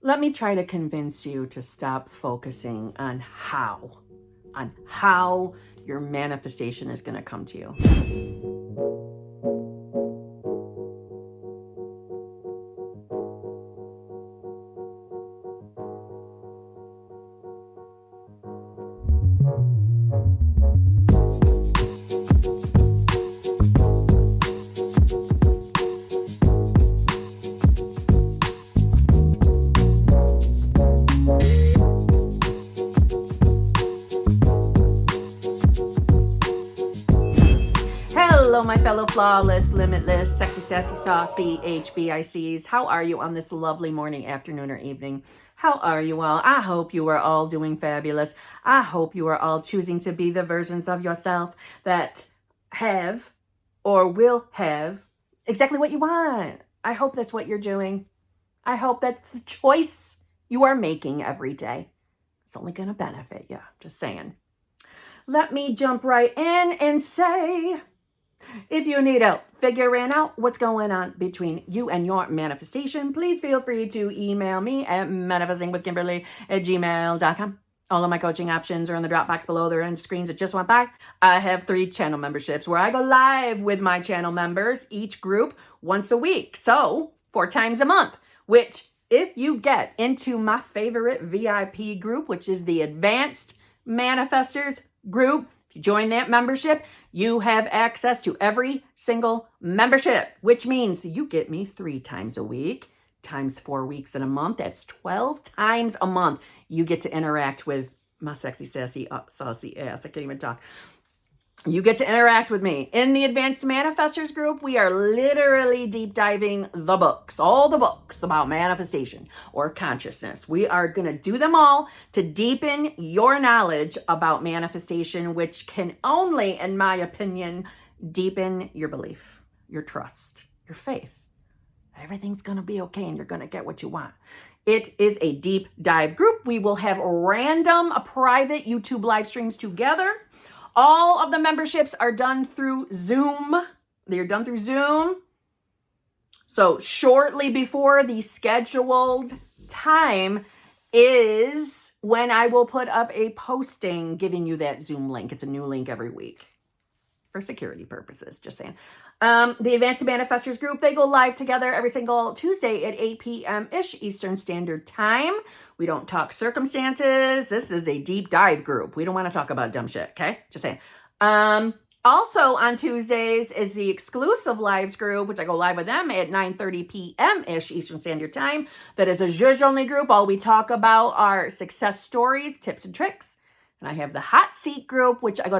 Let me try to convince you to stop focusing on how your manifestation is going to come to you. Hello, my fellow flawless, limitless, sexy, sassy, saucy Hbics. How are you on this lovely morning, afternoon, or evening? How are you all? I hope you are all doing fabulous. I hope you are all choosing to be the versions of yourself that have or will have exactly what you want. I hope that's what you're doing. I hope that's the choice you are making every day. It's only going to benefit you. Just saying. Let me jump right in and say, if you need help figuring out what's going on between you and your manifestation, please feel free to email me at manifestingwithkimberly@gmail.com. All of my coaching options are in the drop box below. They're in screens that just went by. I have 3 channel memberships where I go live with my channel members, each group once a week. So 4 times a month, which if you get into my favorite VIP group, which is the Advanced Manifestors group, if you join that membership, you have access to every single membership, which means you get me 3 times a week, times 4 weeks in a month. That's 12 times a month. You get to interact with my sexy, sassy, saucy ass. I can't even talk. You get to interact with me. In the Advanced Manifestors group, we are literally deep diving the books, all the books about manifestation or consciousness. We are going to do them all to deepen your knowledge about manifestation, which can only, in my opinion, deepen your belief, your trust, your faith. Everything's going to be okay and you're going to get what you want. It is a deep dive group. We will have random private YouTube live streams together. All of the memberships are done through Zoom. They're done through Zoom. So shortly before the scheduled time is when I will put up a posting giving you that Zoom link. It's a new link every week for security purposes, just saying. The Advanced Manifestors group, they go live together every single Tuesday at 8 p.m.-ish Eastern Standard Time. We don't talk circumstances. This is a deep dive group. We don't want to talk about dumb shit, okay? Just saying. Also on Tuesdays is the exclusive lives group, which I go live with them at 9:30 p.m.-ish Eastern Standard Time. That is a judge-only group. All we talk about are success stories, tips, and tricks. And I have the hot seat group, which I go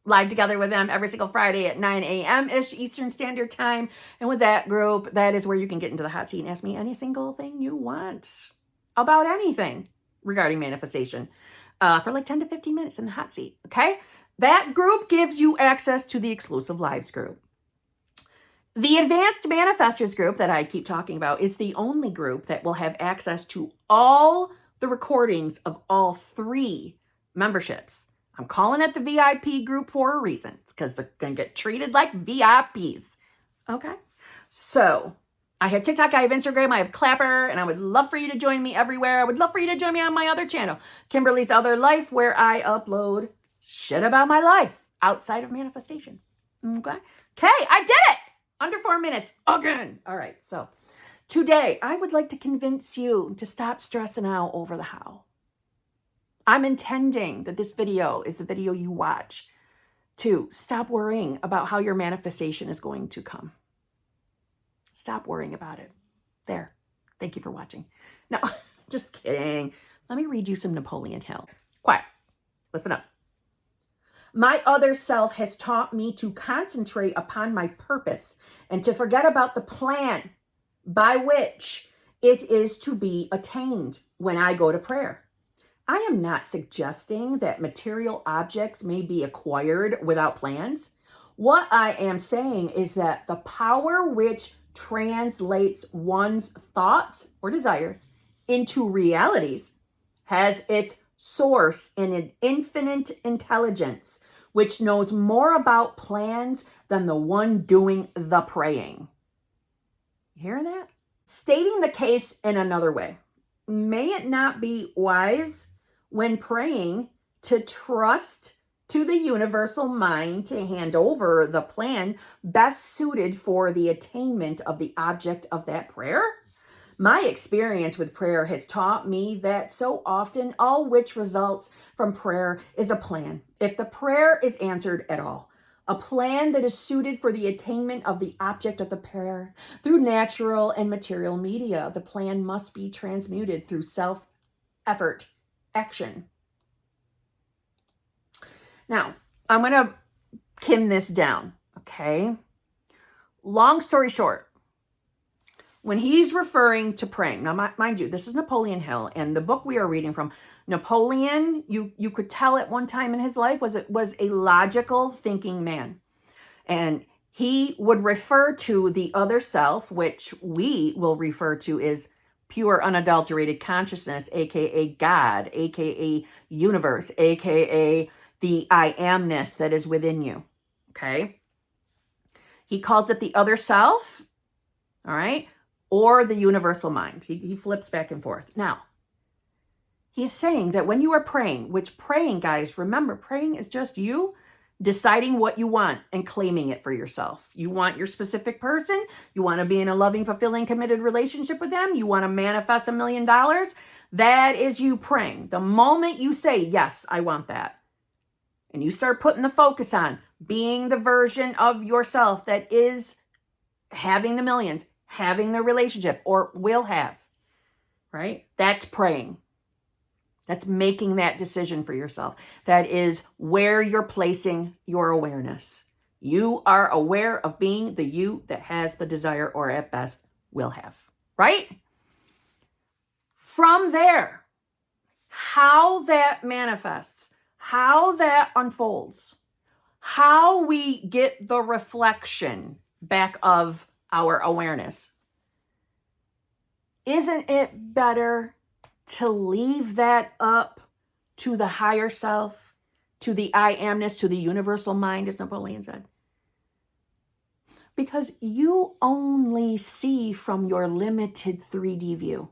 live together with them every single Friday at 9 a.m.-ish Eastern Standard Time. And with that group, that is where you can get into the hot seat and ask me any single thing you want about anything regarding manifestation for like 10 to 15 minutes in the hot seat, okay? That group gives you access to the exclusive lives group. The Advanced Manifestors group that I keep talking about is the only group that will have access to all the recordings of all 3 memberships. I'm calling it the VIP group for a reason, because they're going to get treated like VIPs, okay? So I have TikTok, I have Instagram, I have Clapper, and I would love for you to join me everywhere. I would love for you to join me on my other channel, Kimberly's Other Life, where I upload shit about my life outside of manifestation. Okay, I did it! Under 4 minutes, again. All right, so today I would like to convince you to stop stressing out over the how. I'm intending that this video is the video you watch to stop worrying about how your manifestation is going to come. Stop worrying about it. There. Thank you for watching. No, just kidding. Let me read you some Napoleon Hill. Quiet. Listen up. My other self has taught me to concentrate upon my purpose and to forget about the plan by which it is to be attained when I go to prayer. I am not suggesting that material objects may be acquired without plans. What I am saying is that the power which translates one's thoughts or desires into realities has its source in an infinite intelligence which knows more about plans than the one doing the praying. You hear that? Stating the case in another way, may it not be wise when praying to trust to the universal mind to hand over the plan best suited for the attainment of the object of that prayer? My experience with prayer has taught me that so often all which results from prayer is a plan. If the prayer is answered at all, a plan that is suited for the attainment of the object of the prayer through natural and material media, the plan must be transmuted through self-effort, action. Now, I'm going to pin this down, okay? Long story short, when he's referring to praying, now mind you, this is Napoleon Hill, and the book we are reading from, Napoleon, you could tell at one time in his life was a logical thinking man. And he would refer to the other self, which we will refer to as pure unadulterated consciousness, aka God, aka universe, aka the I amness that is within you. Okay? He calls it the other self, all right? Or the universal mind. He flips back and forth. Now, he's saying that when you are praying, which praying, guys, remember, praying is just you deciding what you want and claiming it for yourself. You want your specific person. You want to be in a loving, fulfilling, committed relationship with them. You want to manifest $1 million. That is you praying. The moment you say, yes, I want that, and you start putting the focus on being the version of yourself that is having the millions, having the relationship, or will have, right? That's praying. That's making that decision for yourself. That is where you're placing your awareness. You are aware of being the you that has the desire, or at best will have, right? From there, how that manifests, how that unfolds, how we get the reflection back of our awareness. Isn't it better to leave that up to the higher self, to the I amness, to the universal mind, as Napoleon said? Because you only see from your limited 3D view.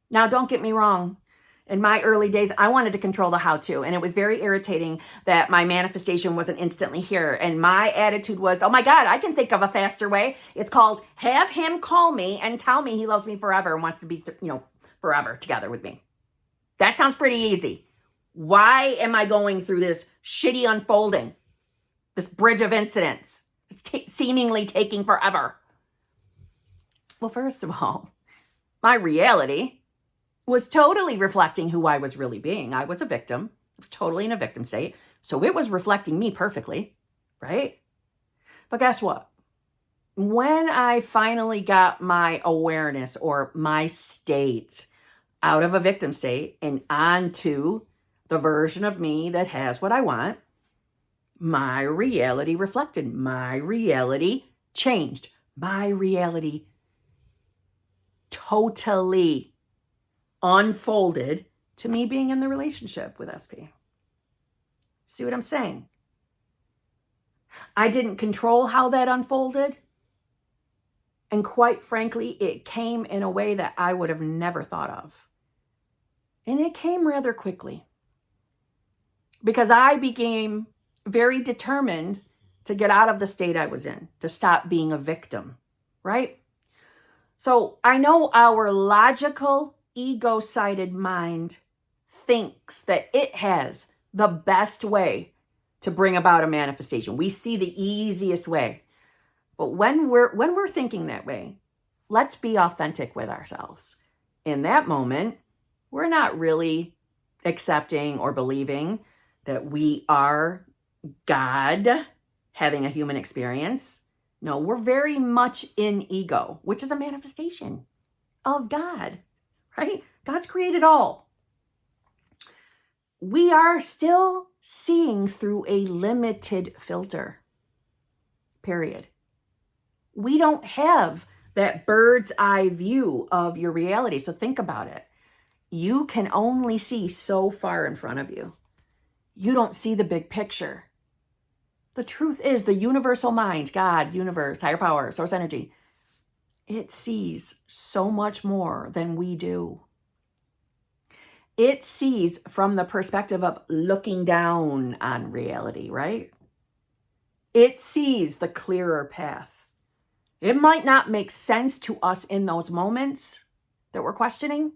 Now, don't get me wrong. In my early days, I wanted to control the how-to, and it was very irritating that my manifestation wasn't instantly here. And my attitude was, oh my God, I can think of a faster way. It's called have him call me and tell me he loves me forever and wants to be, forever together with me. That sounds pretty easy. Why am I going through this shitty unfolding, this bridge of incidents? It's seemingly taking forever. Well, first of all, my reality was totally reflecting who I was really being. I was a victim. I was totally in a victim state. So it was reflecting me perfectly, right? But guess what? When I finally got my awareness or my state out of a victim state and onto the version of me that has what I want, my reality reflected. My reality changed. My reality totally unfolded to me being in the relationship with SP. See what I'm saying? I didn't control how that unfolded. And quite frankly, it came in a way that I would have never thought of. And it came rather quickly. Because I became very determined to get out of the state I was in, to stop being a victim, right? So I know our logical, ego-sided mind thinks that it has the best way to bring about a manifestation. We see the easiest way. But when we're thinking that way, let's be authentic with ourselves. In that moment, we're not really accepting or believing that we are God having a human experience. No, we're very much in ego, which is a manifestation of God. Right? God's created all. We are still seeing through a limited filter, period. We don't have that bird's eye view of your reality. So think about it. You can only see so far in front of you. You don't see the big picture. The truth is the universal mind, God, universe, higher power, source energy, it sees so much more than we do. It sees from the perspective of looking down on reality, right? It sees the clearer path. It might not make sense to us in those moments that we're questioning,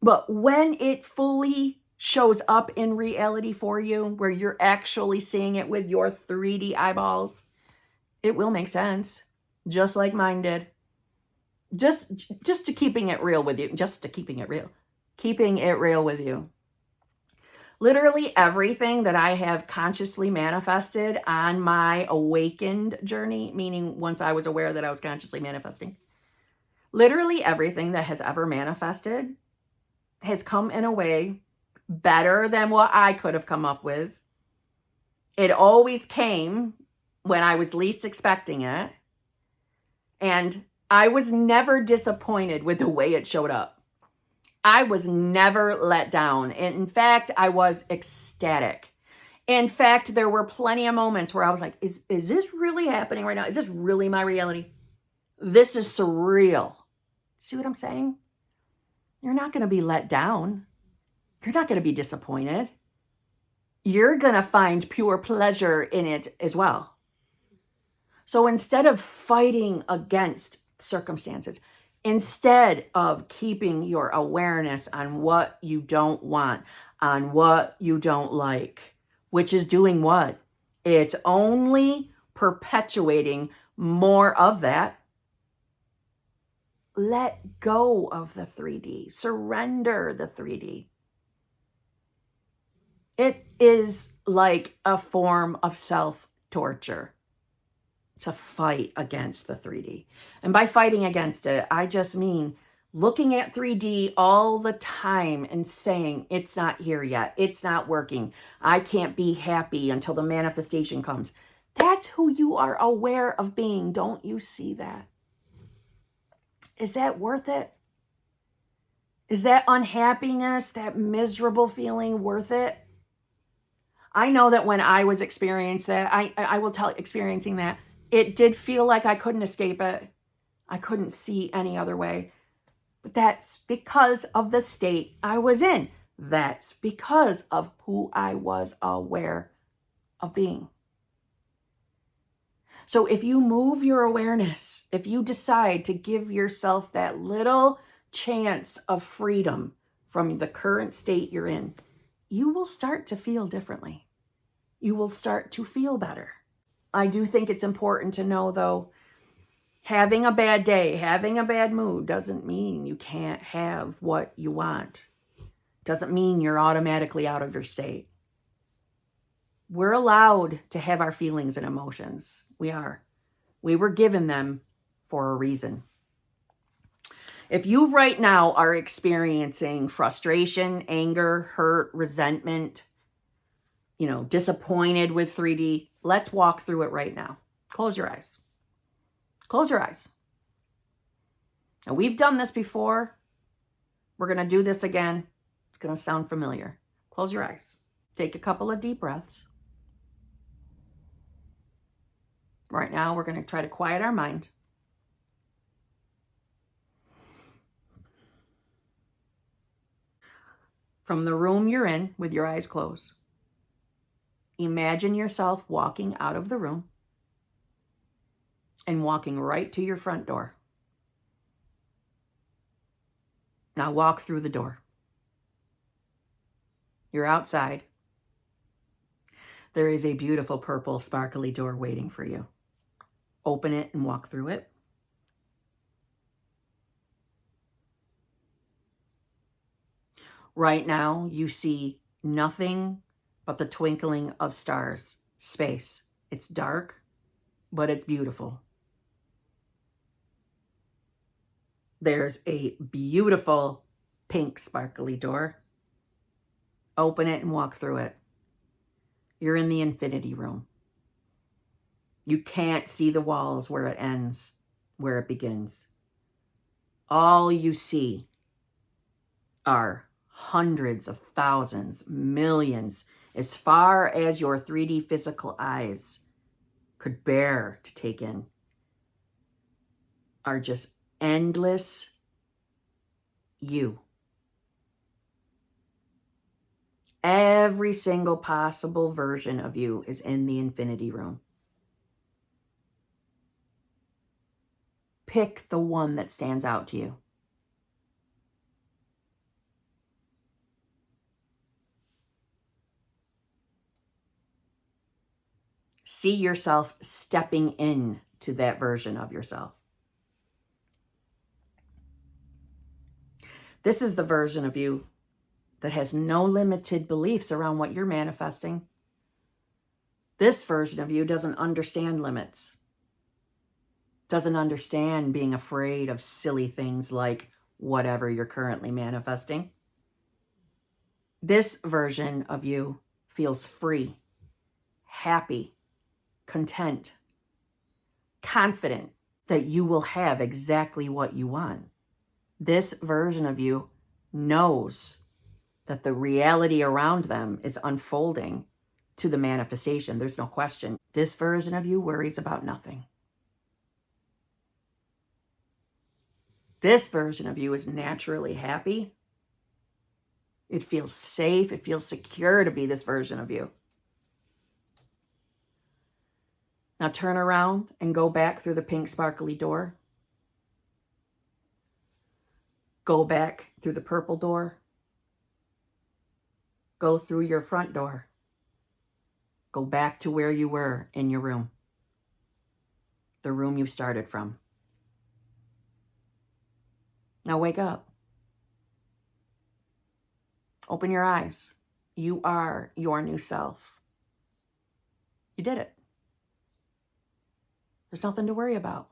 but when it fully shows up in reality for you, where you're actually seeing it with your 3D eyeballs, it will make sense, just like mine did. Just to keeping it real with you, keeping it real with you. Literally everything that I have consciously manifested on my awakened journey, meaning once I was aware that I was consciously manifesting, literally everything that has ever manifested has come in a way better than what I could have come up with. It always came when I was least expecting it. And I was never disappointed with the way it showed up. I was never let down. And in fact, I was ecstatic. In fact, there were plenty of moments where I was like, is this really happening right now? Is this really my reality? This is surreal. See what I'm saying? You're not going to be let down. You're not going to be disappointed. You're going to find pure pleasure in it as well. So instead of fighting against circumstances, instead of keeping your awareness on what you don't want, on what you don't like, which is doing what? It's only perpetuating more of that. Let go of the 3D. Surrender the 3D. It is like a form of self-torture to fight against the 3D. And by fighting against it, I just mean looking at 3D all the time and saying, it's not here yet. It's not working. I can't be happy until the manifestation comes. That's who you are aware of being. Don't you see that? Is that worth it? Is that unhappiness, that miserable feeling worth it? I know that when I was experiencing that, it did feel like I couldn't escape it. I couldn't see any other way. But that's because of the state I was in. That's because of who I was aware of being. So if you move your awareness, if you decide to give yourself that little chance of freedom from the current state you're in, you will start to feel differently. You will start to feel better. I do think it's important to know, though, having a bad day, having a bad mood doesn't mean you can't have what you want. Doesn't mean you're automatically out of your state. We're allowed to have our feelings and emotions. We are. We were given them for a reason. If you right now are experiencing frustration, anger, hurt, resentment, disappointed with 3D, let's walk through it right now. Close your eyes. Close your eyes. Now, we've done this before. We're going to do this again. It's going to sound familiar. Close your eyes. Take a couple of deep breaths. Right now, we're going to try to quiet our mind. From the room you're in with your eyes closed, imagine yourself walking out of the room and walking right to your front door. Now walk through the door. You're outside. There is a beautiful purple sparkly door waiting for you. Open it and walk through it. Right now, you see nothing but the twinkling of stars, space. It's dark, but it's beautiful. There's a beautiful pink sparkly door. Open it and walk through it. You're in the infinity room. You can't see the walls where it ends, where it begins. All you see are hundreds of thousands, millions, as far as your 3D physical eyes could bear to take in, are just endless you. Every single possible version of you is in the infinity room. Pick the one that stands out to you. See yourself stepping in to that version of yourself. This is the version of you that has no limited beliefs around what you're manifesting. This version of you doesn't understand limits, doesn't understand being afraid of silly things like whatever you're currently manifesting. This version of you feels free, happy, content, confident that you will have exactly what you want. This version of you knows that the reality around them is unfolding to the manifestation. There's no question. This version of you worries about nothing. This version of you is naturally happy. It feels safe. It feels secure to be this version of you. Now turn around and go back through the pink sparkly door. Go back through the purple door. Go through your front door. Go back to where you were in your room. The room you started from. Now wake up. Open your eyes. You are your new self. You did it. There's nothing to worry about.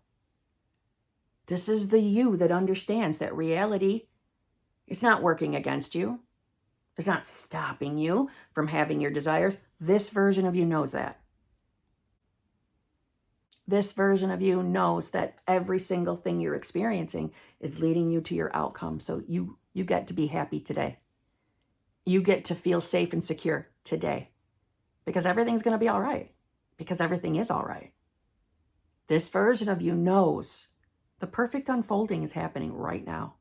This is the you that understands that reality is not working against you. It's not stopping you from having your desires. This version of you knows that. This version of you knows that every single thing you're experiencing is leading you to your outcome. So you get to be happy today. You get to feel safe and secure today because everything's going to be all right, because everything is all right. This version of you knows the perfect unfolding is happening right now.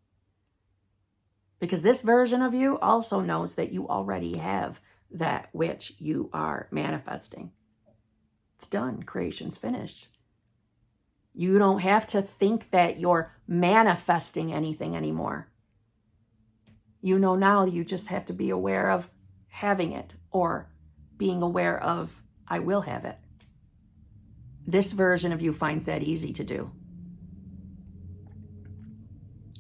Because this version of you also knows that you already have that which you are manifesting. It's done. Creation's finished. You don't have to think that you're manifesting anything anymore. You know now you just have to be aware of having it or being aware of, I will have it. This version of you finds that easy to do.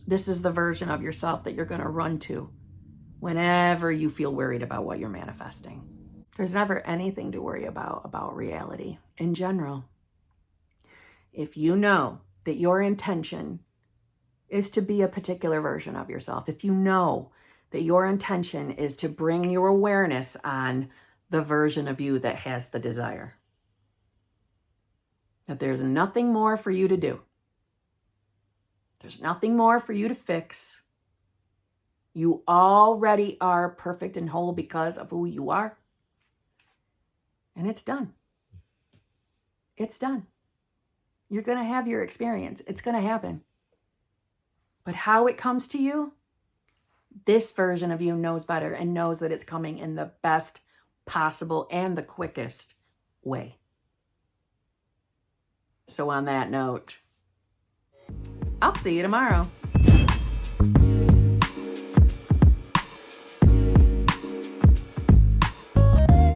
This is the version of yourself that you're going to run to whenever you feel worried about what you're manifesting. There's never anything to worry about reality in general. If you know that your intention is to be a particular version of yourself, if you know that your intention is to bring your awareness on the version of you that has the desire, that there's nothing more for you to do. There's nothing more for you to fix. You already are perfect and whole because of who you are. And it's done. It's done. You're going to have your experience. It's going to happen. But how it comes to you, this version of you knows better and knows that it's coming in the best possible and the quickest way. So on that note, I'll see you tomorrow.